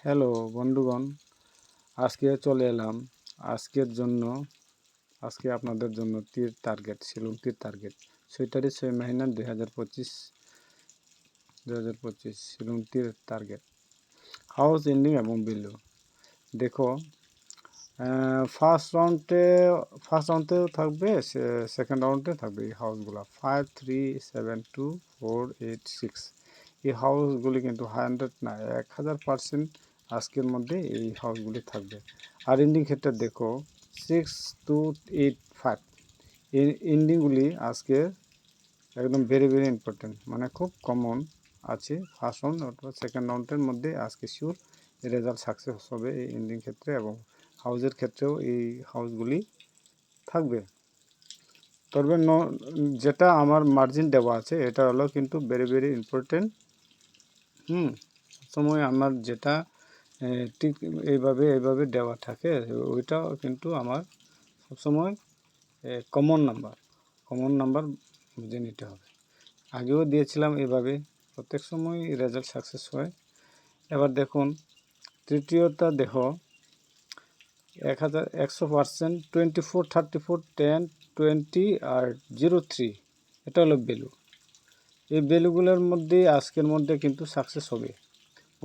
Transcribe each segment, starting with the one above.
Hello বন্ধুগণ, আজকে চলে এলাম আজকে আপনাদের জন্য তীর টার্গেট শিলং তীর টার্গেট 6 মহিনা 2025 শিলং তীর টার্গেট হাউস এন্ডিং এবং বিলো। দেখো, ফার্স্ট রাউন্ডে থাকবে, সেকেন্ড রাউন্ডে থাকবে এই হাউসগুলো 5, 3, 7, 2, 4, 8, 6। এই হাউসগুলি কিন্তু 100 না 1000% আজকের মধ্যে এই হাউসগুলি থাকবে। আর এন্ডিং ক্ষেত্রে দেখো 6, 2, 8, 5 এই এন্ডিংগুলি আজকে একদম ভেরি ভেরি ইম্পর্টেন্ট, মানে খুব কমন আছে। ফার্স্ট রাউন্ড অথবা সেকেন্ড রাউন্ডের মধ্যে আজকে শিওর রেজাল্ট সাকসেস হবে এই এন্ডিং ক্ষেত্রে, এবং হাউসের ক্ষেত্রেও এই হাউসগুলি থাকবে। তবে যেটা আমার মার্জিন দেওয়া আছে এটা হলো কিন্তু ভেরি ভেরি ইম্পর্টেন্ট। সময় আমার যেটা ঠিক এইভাবে দেওয়া থাকে ওইটাও কিন্তু আমার সবসময় কমন নাম্বার বুঝে নিতে হবে। আগেও দিয়েছিলাম এইভাবে, প্রত্যেক সময় রেজাল্ট সাকসেস হয়। এবার দেখুন তৃতীয়টা দেখো 100%, 24, 34, 10, 20 আর 03, এটা হলো ভ্যালু। এই ভ্যালুগুলোর মধ্যে আজকের মধ্যে কিন্তু সাকসেস হবে।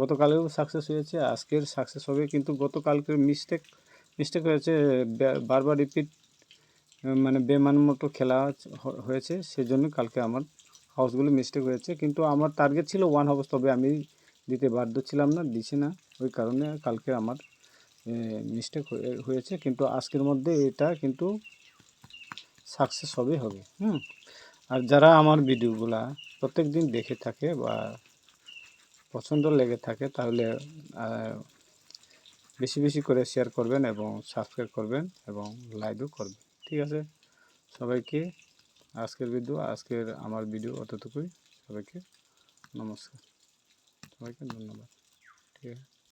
গতকালেও সাকসেস হয়েছে, আজকের সাকসেস হবে। কিন্তু গতকালকের মিস্টেক হয়েছে, বারবার রিপিট, মানে বেমান মতো খেলা হয়েছে, সেজন্য কালকে আমার হাউসগুলো মিস্টেক হয়েছে। কিন্তু আমার টার্গেট ছিল 1 হাউস, তবে আমি দিতে বাধ্য ছিলাম না, দিছি না, ওই কারণে কালকে আমার মিস্টেক হয়েছে। কিন্তু আজকের মধ্যে এটা কিন্তু সাকসেস হবে। আর যারা আমার ভিডিওগুলা প্রত্যেক দিন দেখে থাকে বা পছন্দ লেগে থাকে, তাহলে বেশি বেশি করে শেয়ার করবেন এবং সাবস্ক্রাইব করবেন এবং লাইকও করবেন। ঠিক আছে, সবাইকে আজকের আমার ভিডিও অতটুকুই। সবাইকে নমস্কার, সবাইকে ধন্যবাদ। ঠিক আছে।